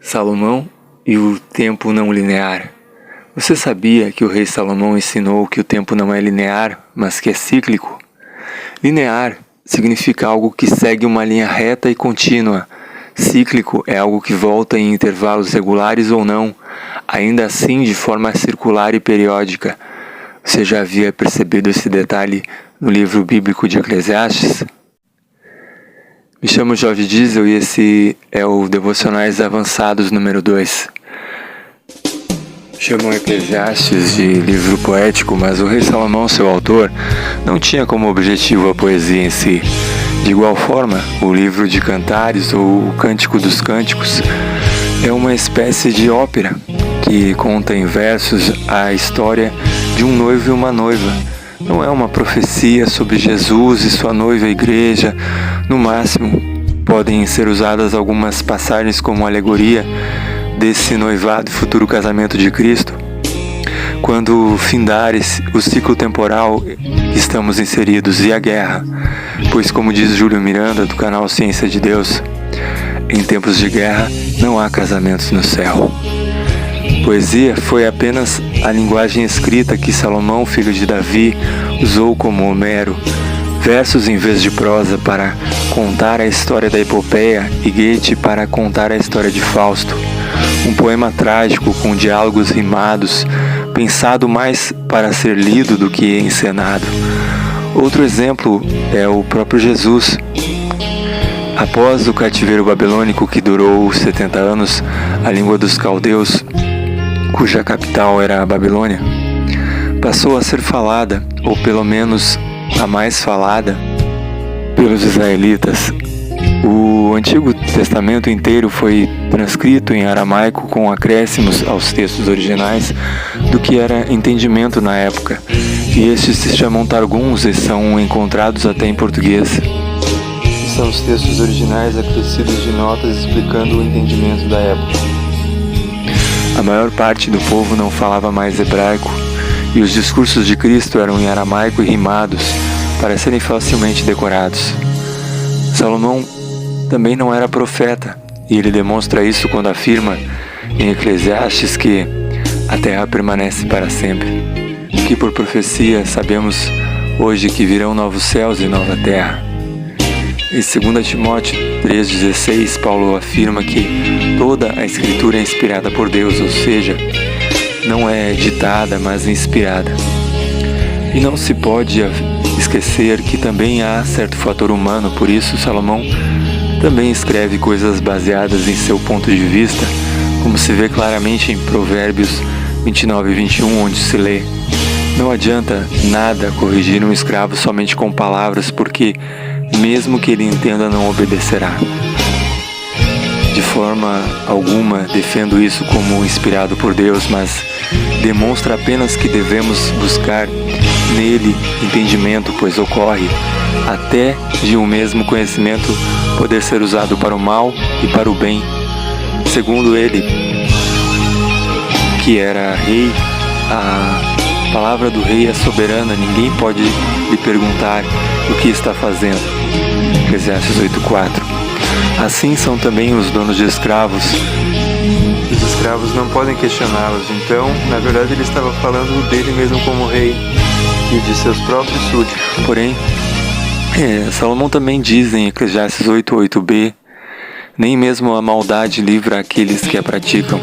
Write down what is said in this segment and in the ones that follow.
Salomão e o tempo não linear. Você sabia que o rei Salomão ensinou que o tempo não é linear, mas que é cíclico? Linear significa algo que segue uma linha reta e contínua. Cíclico é algo que volta em intervalos regulares ou não, ainda assim de forma circular e periódica. Você já havia percebido esse detalhe no livro bíblico de Eclesiastes? Me chamo Jorge Diesel e esse é o Devocionais Avançados número 2. Chamam Eclesiastes de livro poético, mas o rei Salomão, seu autor, não tinha como objetivo a poesia em si. De igual forma, o livro de Cantares ou o Cântico dos Cânticos é uma espécie de ópera que conta em versos a história de um noivo e uma noiva. Não é uma profecia sobre Jesus e sua noiva a igreja. No máximo, podem ser usadas algumas passagens como alegoria desse noivado e futuro casamento de Cristo. Quando findar o ciclo temporal que estamos inseridos e a guerra, pois como diz Júlio Miranda do canal Ciência de Deus, em tempos de guerra não há casamentos no céu. Poesia foi apenas a linguagem escrita que Salomão, filho de Davi, usou como Homero, versos em vez de prosa para contar a história da epopeia e Goethe para contar a história de Fausto. Um poema trágico com diálogos rimados, pensado mais para ser lido do que encenado. Outro exemplo é o próprio Jesus. Após o cativeiro babilônico que durou 70 anos, a língua dos caldeus, cuja capital era a Babilônia, passou a ser falada, ou pelo menos a mais falada, pelos israelitas. O Antigo Testamento inteiro foi transcrito em aramaico com acréscimos aos textos originais do que era entendimento na época, e estes se chamam Targums e são encontrados até em português. São os textos originais acrescidos de notas explicando o entendimento da época. A maior parte do povo não falava mais hebraico, e os discursos de Cristo eram em aramaico e rimados, para serem facilmente decorados. Salomão também não era profeta, e ele demonstra isso quando afirma em Eclesiastes que a terra permanece para sempre. Que por profecia sabemos hoje que virão novos céus e nova terra. Em 2 Timóteo 3,16, Paulo afirma que toda a Escritura é inspirada por Deus, ou seja, não é ditada, mas inspirada. E não se pode esquecer que também há certo fator humano, por isso Salomão também escreve coisas baseadas em seu ponto de vista, como se vê claramente em Provérbios 29 e 21, onde se lê: não adianta nada corrigir um escravo somente com palavras, porque mesmo que ele entenda, não obedecerá. De forma alguma defendo isso como inspirado por Deus, mas demonstra apenas que devemos buscar nele entendimento, pois ocorre até de um mesmo conhecimento poder ser usado para o mal e para o bem. Segundo ele, que era rei, a palavra do rei é soberana, ninguém pode lhe perguntar o que está fazendo. Eclesiastes 8:4. Assim são também os donos de escravos. Os escravos não podem questioná-los, então, na verdade, ele estava falando dele mesmo como rei e de seus próprios súditos. Porém, Salomão também diz em Eclesiastes 8:8b, nem mesmo a maldade livra aqueles que a praticam.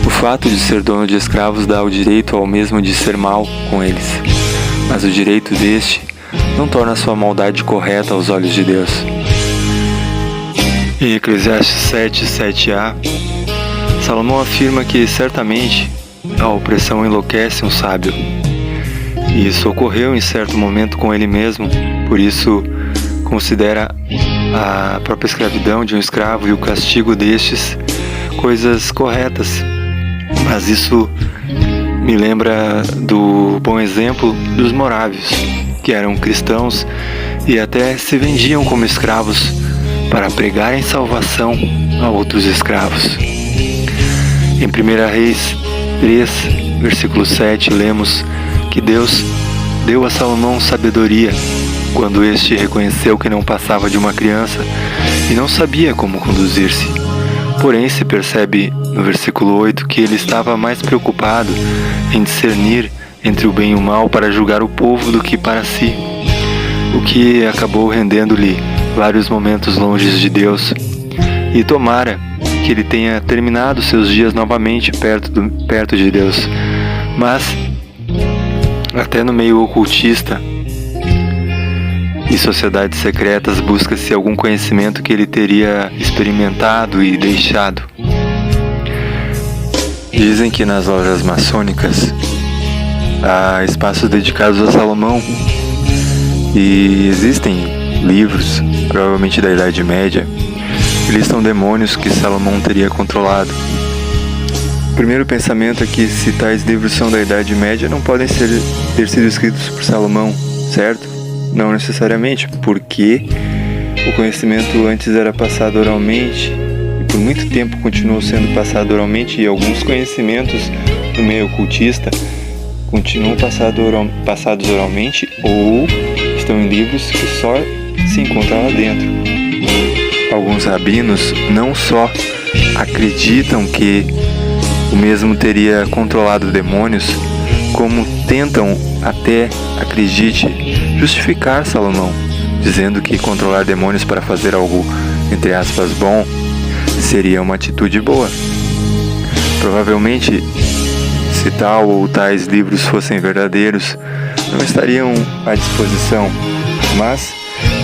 O fato de ser dono de escravos dá o direito ao mesmo de ser mal com eles, mas o direito deste não torna sua maldade correta aos olhos de Deus. Em Eclesiastes 7:7a, Salomão afirma que certamente a opressão enlouquece um sábio. E isso ocorreu em certo momento com ele mesmo, por isso considera a própria escravidão de um escravo e o castigo destes coisas corretas. Mas isso me lembra do bom exemplo dos morávios, que eram cristãos e até se vendiam como escravos para pregarem salvação a outros escravos. Em 1 Reis 3, versículo 7, lemos que Deus deu a Salomão sabedoria quando este reconheceu que não passava de uma criança e não sabia como conduzir-se. Porém, se percebe no versículo 8 que ele estava mais preocupado em discernir entre o bem e o mal para julgar o povo do que para si, o que acabou rendendo-lhe vários momentos longe de Deus. E tomara que ele tenha terminado seus dias novamente perto de Deus. Mas, até no meio ocultista e sociedades secretas, busca-se algum conhecimento que ele teria experimentado e deixado. Dizem que nas lojas maçônicas há espaços dedicados a Salomão e existem livros, provavelmente da Idade Média, que listam demônios que Salomão teria controlado. O primeiro pensamento é que se tais livros são da Idade Média, não podem ter sido escritos por Salomão, certo? Não necessariamente, porque o conhecimento antes era passado oralmente e por muito tempo continuou sendo passado oralmente, e alguns conhecimentos do meio ocultista continuam passados oralmente ou estão em livros que só se encontram lá dentro. Alguns rabinos não só acreditam que o mesmo teria controlado demônios, como tentam até, acredite, justificar Salomão, dizendo que controlar demônios para fazer algo, entre aspas, bom, seria uma atitude boa. Provavelmente, se tal ou tais livros fossem verdadeiros, não estariam à disposição, mas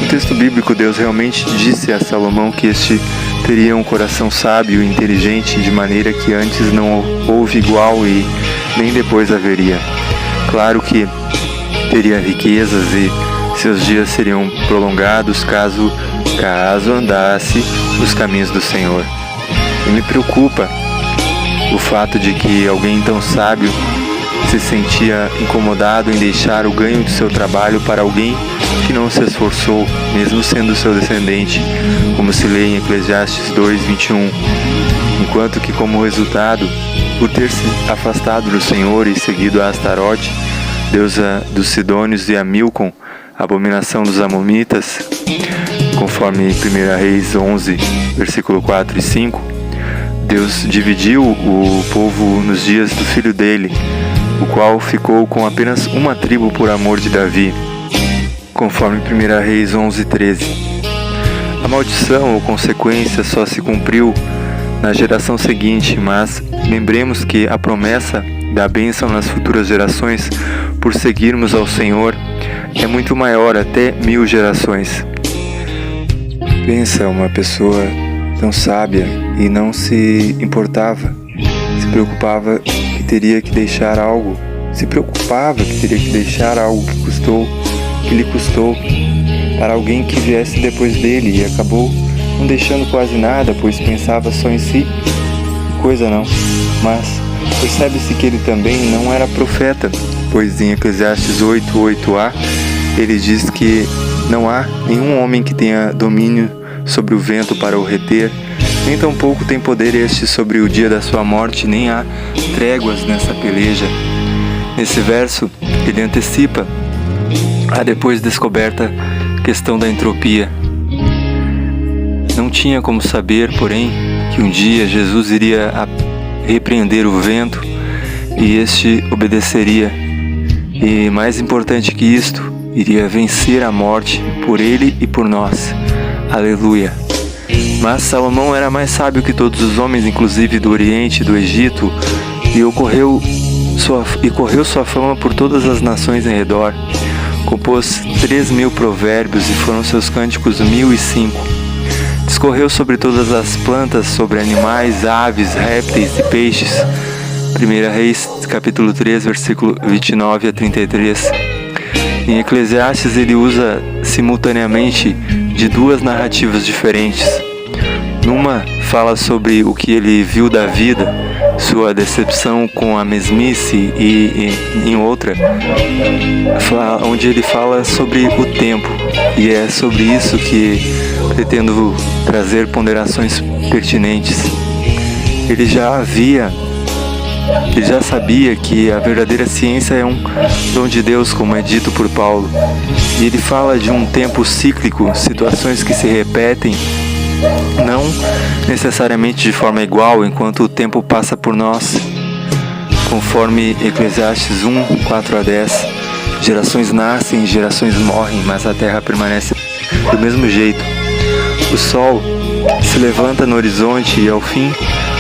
no texto bíblico Deus realmente disse a Salomão que este teria um coração sábio e inteligente, de maneira que antes não houve igual e nem depois haveria. Claro que teria riquezas e seus dias seriam prolongados caso andasse nos caminhos do Senhor. E me preocupa o fato de que alguém tão sábio se sentia incomodado em deixar o ganho de seu trabalho para alguém que não se esforçou, mesmo sendo seu descendente, como se lê em Eclesiastes 2:21, enquanto que, como resultado, por ter se afastado do Senhor e seguido a Astarote, deusa dos Sidônios, e a Milcom, abominação dos Amonitas, conforme 1 Reis 11, versículo 4 e 5, Deus dividiu o povo nos dias do filho dele, o qual ficou com apenas uma tribo por amor de Davi, conforme 1 Reis 11:13. A maldição ou consequência só se cumpriu na geração seguinte, mas lembremos que a promessa da bênção nas futuras gerações, por seguirmos ao Senhor, é muito maior, até 1000 gerações. Pensa uma pessoa tão sábia e não se importava, se preocupava que teria que deixar algo, que lhe custou para alguém que viesse depois dele, e acabou não deixando quase nada, pois pensava só em si. Coisa não, mas percebe-se que ele também não era profeta, pois em Eclesiastes 8:8a ele diz que não há nenhum homem que tenha domínio sobre o vento para o reter, nem tampouco tem poder este sobre o dia da sua morte, nem há tréguas nessa peleja. Nesse verso, ele antecipa a depois descoberta questão da entropia. Não tinha como saber, porém, que um dia Jesus iria repreender o vento e este obedeceria. E mais importante que isto, iria vencer a morte por ele e por nós. Aleluia! Mas Salomão era mais sábio que todos os homens, inclusive do Oriente e do Egito, e correu sua fama por todas as nações em redor. Compôs 3.000 provérbios e foram seus cânticos 1.005. Discorreu sobre todas as plantas, sobre animais, aves, répteis e peixes. 1 Reis, capítulo 3, versículo 29 a 33. Em Eclesiastes ele usa simultaneamente de duas narrativas diferentes. Numa fala sobre o que ele viu da vida, sua decepção com a mesmice, e em outra, onde ele fala sobre o tempo. E é sobre isso que pretendo trazer ponderações pertinentes. Ele já sabia que a verdadeira ciência é um dom de Deus, como é dito por Paulo. E ele fala de um tempo cíclico, situações que se repetem não necessariamente de forma igual enquanto o tempo passa por nós. Conforme Eclesiastes 1, 4 a 10, gerações nascem e gerações morrem, mas a terra permanece do mesmo jeito. O sol se levanta no horizonte e ao fim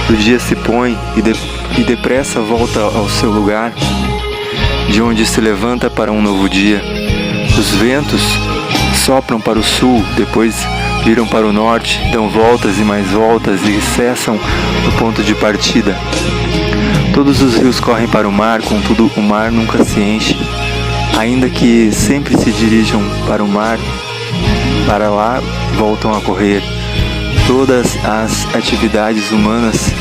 do dia se põe e depressa volta ao seu lugar, de onde se levanta para um novo dia. Os ventos sopram para o sul, depois viram para o norte, dão voltas e mais voltas e cessam no ponto de partida. Todos os rios correm para o mar, contudo o mar nunca se enche. Ainda que sempre se dirijam para o mar, para lá voltam a correr. Todas as atividades humanas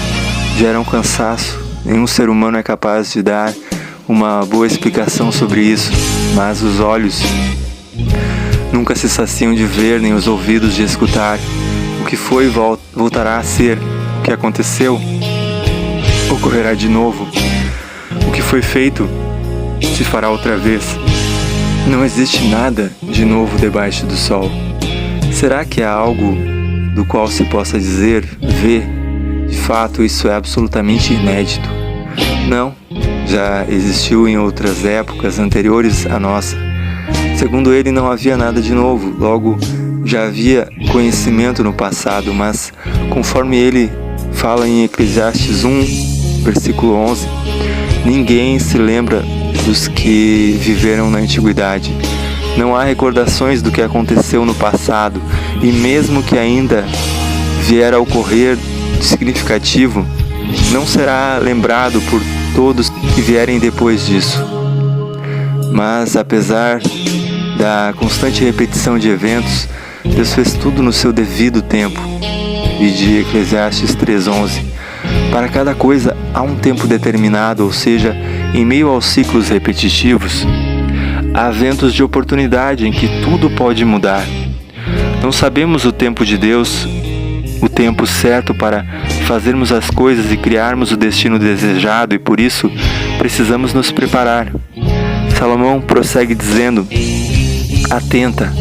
geram cansaço. Nenhum ser humano é capaz de dar uma boa explicação sobre isso, mas os olhos nunca se saciam de ver, nem os ouvidos de escutar. O que foi voltará a ser. O que aconteceu ocorrerá de novo. O que foi feito se fará outra vez. Não existe nada de novo debaixo do sol. Será que há algo do qual se possa dizer, de fato isso é absolutamente inédito? Não, já existiu em outras épocas anteriores à nossa. Segundo ele, não havia nada de novo, logo já havia conhecimento no passado, mas conforme ele fala em Eclesiastes 1, versículo 11, ninguém se lembra dos que viveram na antiguidade. Não há recordações do que aconteceu no passado, e mesmo que ainda vier a ocorrer significativo, não será lembrado por todos que vierem depois disso. Mas, apesar da constante repetição de eventos, Deus fez tudo no seu devido tempo. E de Eclesiastes 3:11, para cada coisa há um tempo determinado, ou seja, em meio aos ciclos repetitivos, há ventos de oportunidade em que tudo pode mudar. Não sabemos o tempo de Deus, o tempo certo para fazermos as coisas e criarmos o destino desejado, e por isso precisamos nos preparar. Salomão prossegue dizendo: atenta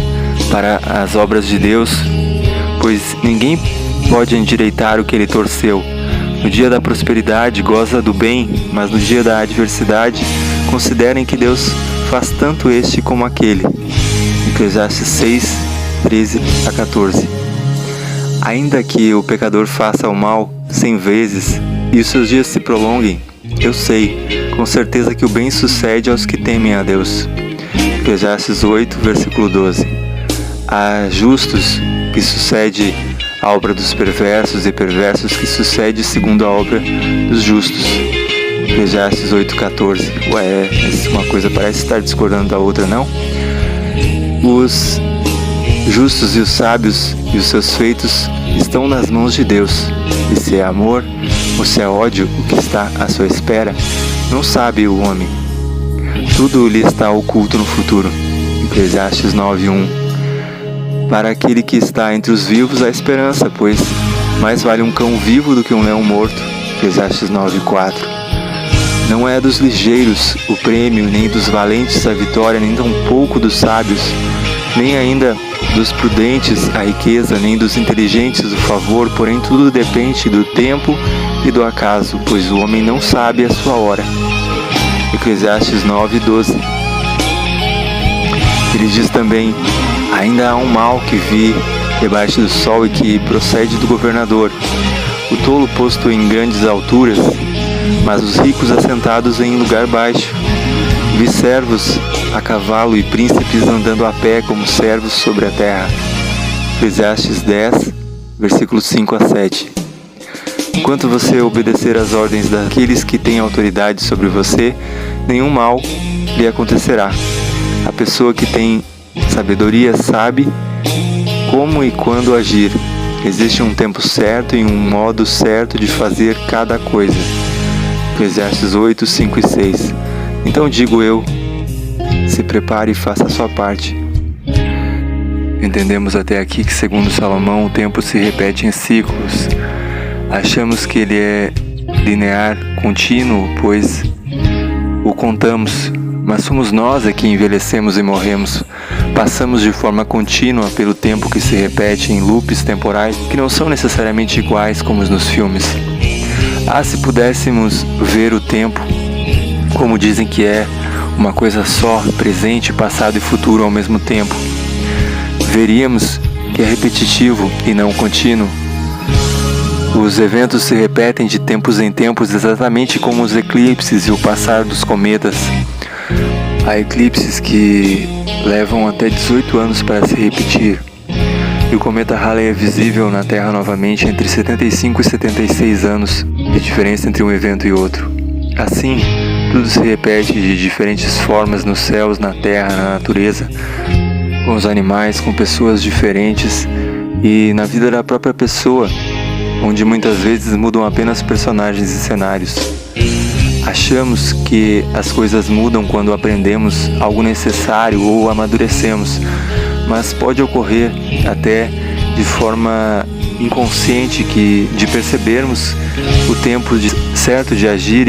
para as obras de Deus, pois ninguém pode endireitar o que ele torceu. No dia da prosperidade, goza do bem, mas no dia da adversidade, considerem que Deus faz tanto este como aquele. Eclesiastes 6, 13 a 14. Ainda que o pecador faça o mal 100 vezes e os seus dias se prolonguem, eu sei, com certeza que o bem sucede aos que temem a Deus. Eclesiastes 8, versículo 12. Há justos que sucede a obra dos perversos e perversos que sucede segundo a obra dos justos. Eclesiastes 8:14. Uma coisa parece estar discordando da outra, não? Os justos e os sábios e os seus feitos estão nas mãos de Deus. E se é amor ou se é ódio o que está à sua espera, não sabe o homem. Tudo lhe está oculto no futuro. Eclesiastes 9:1. Para aquele que está entre os vivos há esperança, pois mais vale um cão vivo do que um leão morto. Eclesiastes 9:4. Não é dos ligeiros o prêmio, nem dos valentes a vitória, nem tampouco dos sábios, nem ainda dos prudentes a riqueza, nem dos inteligentes o favor, porém tudo depende do tempo e do acaso, pois o homem não sabe a sua hora. Eclesiastes 9:12. Ele diz também: ainda há um mal que vi debaixo do sol e que procede do governador, o tolo posto em grandes alturas, mas os ricos assentados em lugar baixo. Vi servos a cavalo e príncipes andando a pé como servos sobre a terra. Eclesiastes 10, versículos 5 a 7. Enquanto você obedecer às ordens daqueles que têm autoridade sobre você, nenhum mal lhe acontecerá. A pessoa que tem sabedoria sabe como e quando agir. Existe um tempo certo e um modo certo de fazer cada coisa. Eclesiastes 8, 5 e 6. Então digo eu, se prepare e faça a sua parte. Entendemos até aqui que, segundo Salomão, o tempo se repete em ciclos. Achamos que ele é linear, contínuo, pois o contamos, mas somos nós que envelhecemos e morremos. Passamos de forma contínua pelo tempo que se repete em loops temporais que não são necessariamente iguais como nos filmes. Se pudéssemos ver o tempo, como dizem que é, uma coisa só, presente, passado e futuro ao mesmo tempo, veríamos que é repetitivo e não contínuo. Os eventos se repetem de tempos em tempos exatamente como os eclipses e o passar dos cometas. Há eclipses que levam até 18 anos para se repetir. E o cometa Halley é visível na Terra novamente entre 75 e 76 anos de diferença entre um evento e outro. Assim, tudo se repete de diferentes formas nos céus, na Terra, na natureza, com os animais, com pessoas diferentes e na vida da própria pessoa, onde muitas vezes mudam apenas personagens e cenários. Achamos que as coisas mudam quando aprendemos algo necessário ou amadurecemos, mas pode ocorrer até de forma inconsciente de percebermos o tempo certo de agir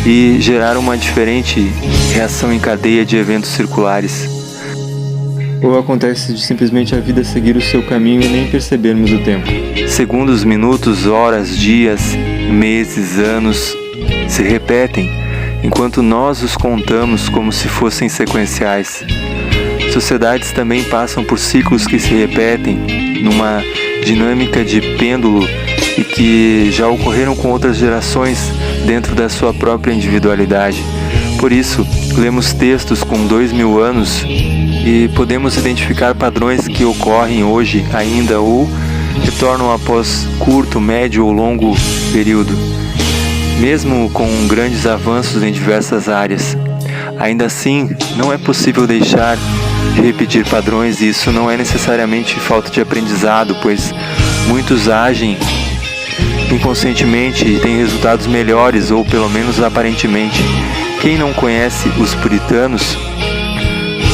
e gerar uma diferente reação em cadeia de eventos circulares. Ou acontece de simplesmente a vida seguir o seu caminho e nem percebermos o tempo. Segundos, minutos, horas, dias, meses, anos se repetem, enquanto nós os contamos como se fossem sequenciais. Sociedades também passam por ciclos que se repetem numa dinâmica de pêndulo e que já ocorreram com outras gerações dentro da sua própria individualidade. Por isso, lemos textos com 2000 anos e podemos identificar padrões que ocorrem hoje ainda ou retornam após curto, médio ou longo período, mesmo com grandes avanços em diversas áreas. Ainda assim, não é possível deixar de repetir padrões, e isso não é necessariamente falta de aprendizado, pois muitos agem inconscientemente e têm resultados melhores, ou pelo menos aparentemente. Quem não conhece os puritanos,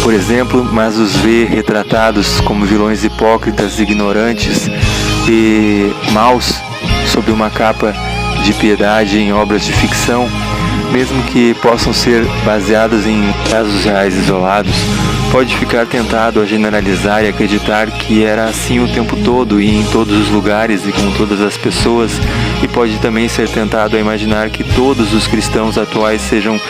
por exemplo, mas os vê retratados como vilões hipócritas, ignorantes e maus sob uma capa de piedade em obras de ficção, mesmo que possam ser baseadas em casos reais isolados, pode ficar tentado a generalizar e acreditar que era assim o tempo todo e em todos os lugares e com todas as pessoas, e pode também ser tentado a imaginar que todos os cristãos atuais sejam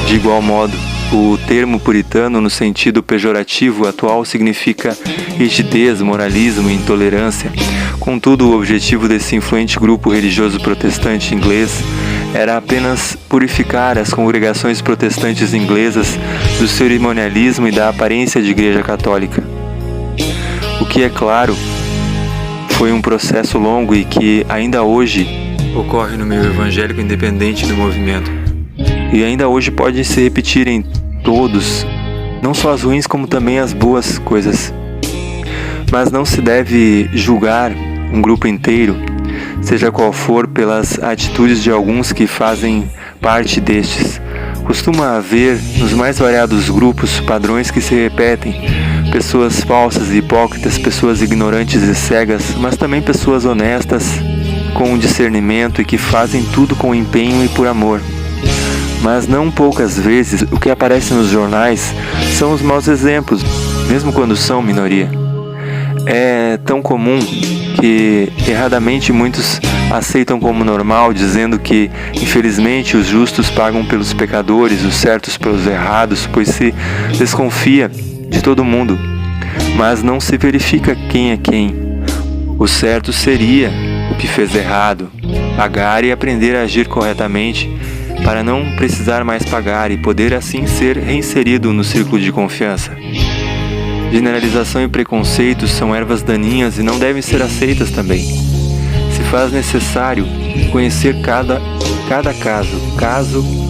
de igual modo. O termo puritano, no sentido pejorativo atual, significa rigidez, moralismo e intolerância. Contudo, o objetivo desse influente grupo religioso protestante inglês era apenas purificar as congregações protestantes inglesas do cerimonialismo e da aparência de igreja católica. O que, é claro, foi um processo longo e que ainda hoje ocorre no meio evangélico independente do movimento. E ainda hoje pode se repetir em todos, não só as ruins como também as boas coisas. Mas não se deve julgar um grupo inteiro, seja qual for, pelas atitudes de alguns que fazem parte destes. Costuma haver, nos mais variados grupos, padrões que se repetem, pessoas falsas e hipócritas, pessoas ignorantes e cegas, mas também pessoas honestas, com discernimento e que fazem tudo com empenho e por amor. Mas não poucas vezes o que aparece nos jornais são os maus exemplos, mesmo quando são minoria. É tão comum que erradamente muitos aceitam como normal, dizendo que, infelizmente, os justos pagam pelos pecadores, os certos pelos errados, pois se desconfia de todo mundo, mas não se verifica quem é quem. O certo seria o que fez errado, pagar e aprender a agir corretamente, para não precisar mais pagar e poder assim ser reinserido no círculo de confiança. Generalização e preconceitos são ervas daninhas e não devem ser aceitas também. Se faz necessário conhecer cada caso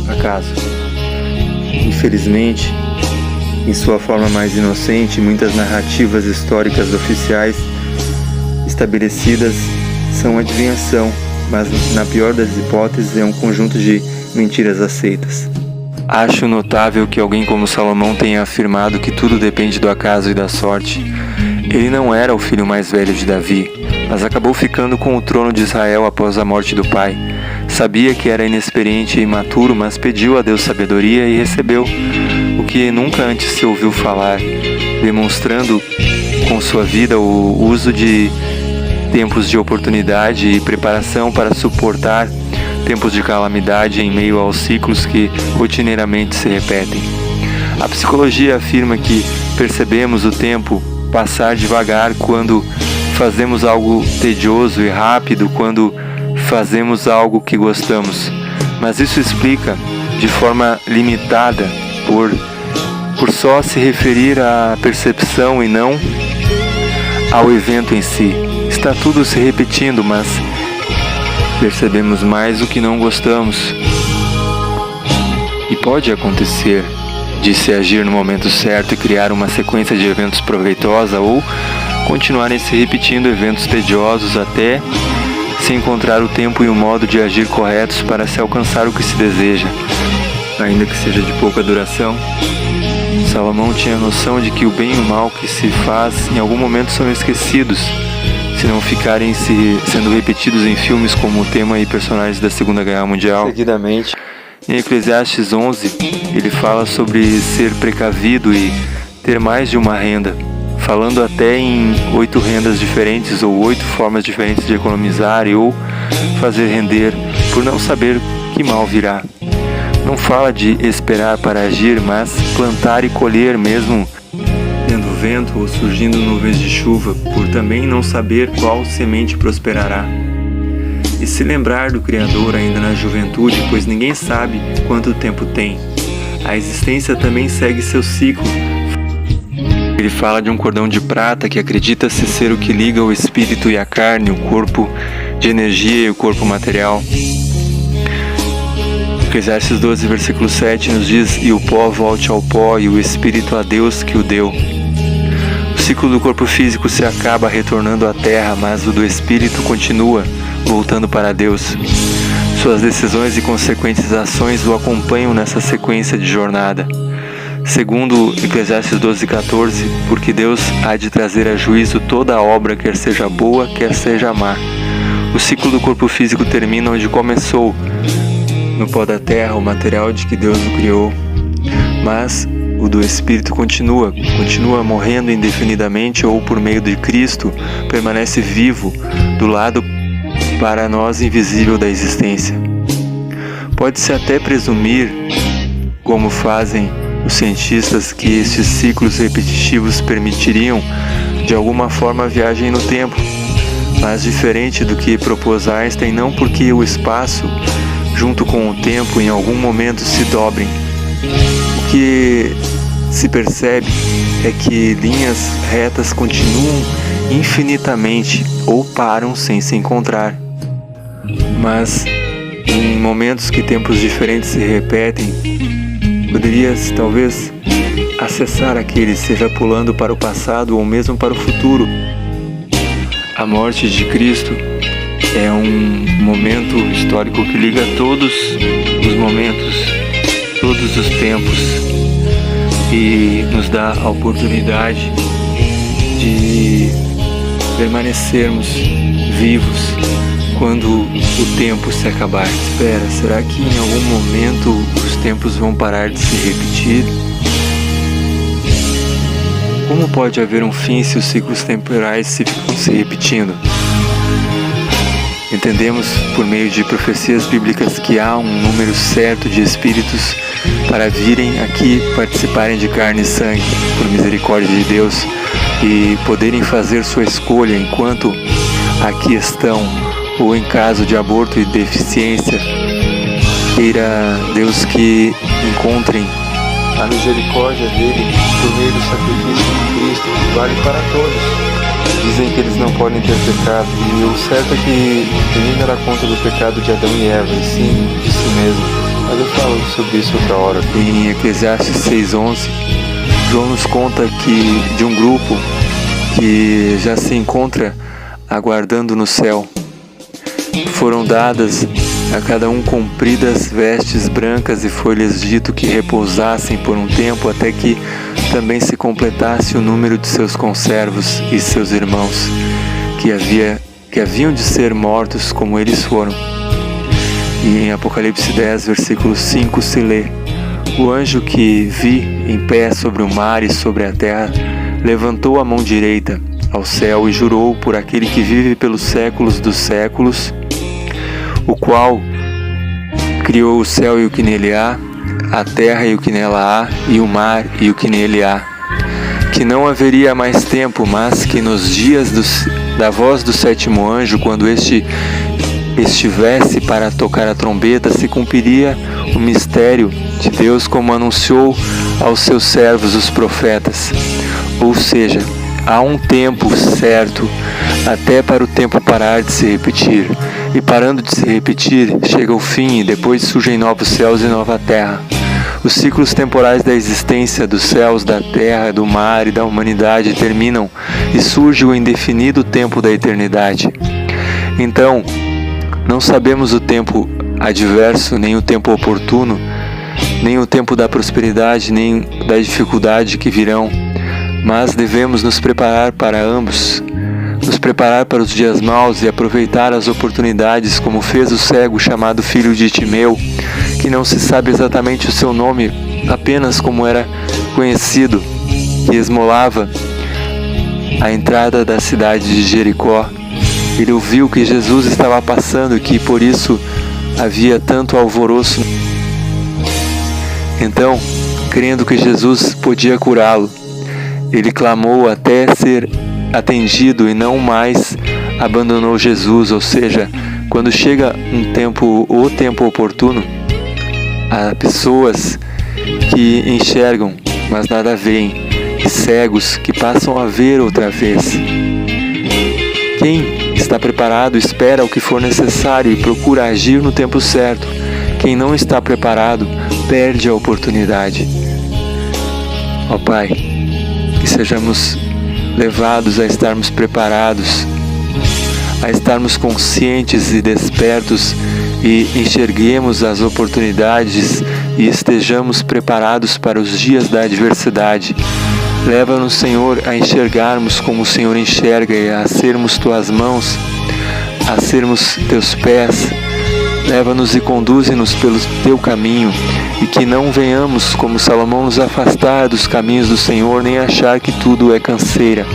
a caso. Infelizmente, em sua forma mais inocente, muitas narrativas históricas oficiais estabelecidas são adivinhação, mas na pior das hipóteses é um conjunto de mentiras aceitas. Acho notável que alguém como Salomão tenha afirmado que tudo depende do acaso e da sorte. Ele não era o filho mais velho de Davi, mas acabou ficando com o trono de Israel após a morte do pai. Sabia que era inexperiente e imaturo, mas pediu a Deus sabedoria e recebeu, o que nunca antes se ouviu falar, demonstrando com sua vida o uso de tempos de oportunidade e preparação para suportar tempos de calamidade em meio aos ciclos que rotineiramente se repetem. A psicologia afirma que percebemos o tempo passar devagar quando fazemos algo tedioso e rápido quando fazemos algo que gostamos, mas isso explica de forma limitada por só se referir à percepção e não ao evento em si. Está tudo se repetindo, mas percebemos mais o que não gostamos. E pode acontecer de se agir no momento certo e criar uma sequência de eventos proveitosa ou continuarem se repetindo eventos tediosos até se encontrar o tempo e o modo de agir corretos para se alcançar o que se deseja, ainda que seja de pouca duração. Salomão tinha noção de que o bem e o mal que se faz em algum momento são esquecidos, se não ficarem sendo repetidos em filmes como tema e personagens da Segunda Guerra Mundial. Seguidamente, em Eclesiastes 11, ele fala sobre ser precavido e ter mais de uma renda, falando até em 8 rendas diferentes ou 8 formas diferentes de economizar e ou fazer render, por não saber que mal virá. Não fala de esperar para agir, mas plantar e colher mesmo tendo vento ou surgindo nuvens de chuva, por também não saber qual semente prosperará. E se lembrar do Criador ainda na juventude, pois ninguém sabe quanto tempo tem. A existência também segue seu ciclo. Ele fala de um cordão de prata que acredita-se ser o que liga o espírito e a carne, o corpo de energia e o corpo material. Eclesiastes 12, versículo 7 nos diz: "E o pó volte ao pó, e o espírito a Deus que o deu." O ciclo do corpo físico se acaba retornando à terra, mas o do espírito continua, voltando para Deus. Suas decisões e consequentes ações o acompanham nessa sequência de jornada. Segundo Eclesiastes 12:14, porque Deus há de trazer a juízo toda a obra, quer seja boa, quer seja má. O ciclo do corpo físico termina onde começou, no pó da terra, o material de que Deus o criou. Mas o do Espírito continua morrendo indefinidamente ou por meio de Cristo, permanece vivo, do lado para nós invisível da existência. Pode-se até presumir, como fazem os cientistas, que estes ciclos repetitivos permitiriam, de alguma forma, a viagem no tempo, mas diferente do que propôs Einstein, não porque o espaço, junto com o tempo, em algum momento se dobrem. O que se percebe é que linhas retas continuam infinitamente ou param sem se encontrar. Mas, em momentos que tempos diferentes se repetem, poderia-se talvez acessar aquele, seja pulando para o passado ou mesmo para o futuro. A morte de Cristo é um momento histórico que liga todos os momentos, todos os tempos, e nos dá a oportunidade de permanecermos vivos quando o tempo se acabar. Espera, será que em algum momento os tempos vão parar de se repetir? Como pode haver um fim se os ciclos temporais se ficam se repetindo? Entendemos por meio de profecias bíblicas que há um número certo de espíritos para virem aqui participarem de carne e sangue, por misericórdia de Deus, e poderem fazer sua escolha enquanto aqui estão, ou em caso de aborto e deficiência, queira Deus que encontrem a misericórdia dele por meio do sacrifício de Cristo, que vale para todos. Dizem que eles não podem ter pecado, e o certo é que ninguém dará conta do pecado de Adão e Eva, e sim de si mesmo. Mas eu falo sobre isso outra hora. Em Eclesiastes 6:11, João nos conta que de um grupo que já se encontra aguardando no céu. Foram dadas a cada um compridas vestes brancas e foi-lhes dito que repousassem por um tempo até que também se completasse o número de seus conservos e seus irmãos, que haviam de ser mortos como eles foram. E em Apocalipse 10, versículo 5 se lê: o anjo que vi em pé sobre o mar e sobre a terra levantou a mão direita ao céu e jurou por aquele que vive pelos séculos dos séculos, o qual criou o céu e o que nele há, a terra e o que nela há, e o mar e o que nele há, que não haveria mais tempo, mas que nos dias da voz do sétimo anjo, quando este estivesse para tocar a trombeta, se cumpriria o mistério de Deus como anunciou aos seus servos os profetas. Ou seja, há um tempo certo até para o tempo parar de se repetir. E parando de se repetir, chega o fim e depois surgem novos céus e nova terra. Os ciclos temporais da existência dos céus, da terra, do mar e da humanidade terminam e surge o indefinido tempo da eternidade. Então, não sabemos o tempo adverso, nem o tempo oportuno, nem o tempo da prosperidade, nem da dificuldade que virão, mas devemos nos preparar para ambos, nos preparar para os dias maus e aproveitar as oportunidades, como fez o cego chamado filho de Timeu, que não se sabe exatamente o seu nome, apenas como era conhecido, que esmolava à entrada da cidade de Jericó. Ele ouviu que Jesus estava passando e que por isso havia tanto alvoroço. Então, crendo que Jesus podia curá-lo, ele clamou até ser atendido e não mais abandonou Jesus. Ou seja, quando chega o tempo oportuno, há pessoas que enxergam, mas nada veem, e cegos que passam a ver outra vez. Quem está preparado espera o que for necessário e procura agir no tempo certo. Quem não está preparado perde a oportunidade. Ó Pai, que sejamos levados a estarmos preparados, a estarmos conscientes e despertos e enxerguemos as oportunidades e estejamos preparados para os dias da adversidade. Leva-nos, Senhor, a enxergarmos como o Senhor enxerga e a sermos Tuas mãos, a sermos Teus pés. Leva-nos e conduze-nos pelo Teu caminho e que não venhamos, como Salomão, nos afastar dos caminhos do Senhor, nem achar que tudo é canseira.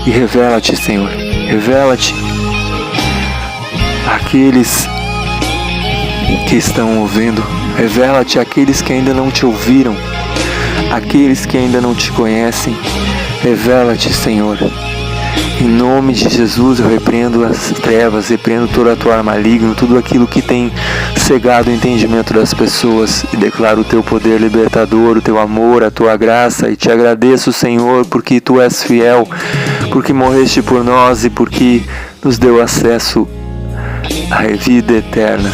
E revela-te, Senhor, revela-te àqueles que estão ouvindo, revela-te àqueles que ainda não Te ouviram, aqueles que ainda não Te conhecem. Revela-te, Senhor. Em nome de Jesus eu repreendo as trevas, repreendo todo atuar maligno, tudo aquilo que tem cegado o entendimento das pessoas, e declaro o Teu poder libertador, o Teu amor, a Tua graça, e Te agradeço, Senhor, porque Tu és fiel, porque morreste por nós e porque nos deu acesso à vida eterna.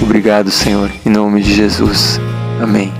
Obrigado, Senhor, em nome de Jesus. Amém.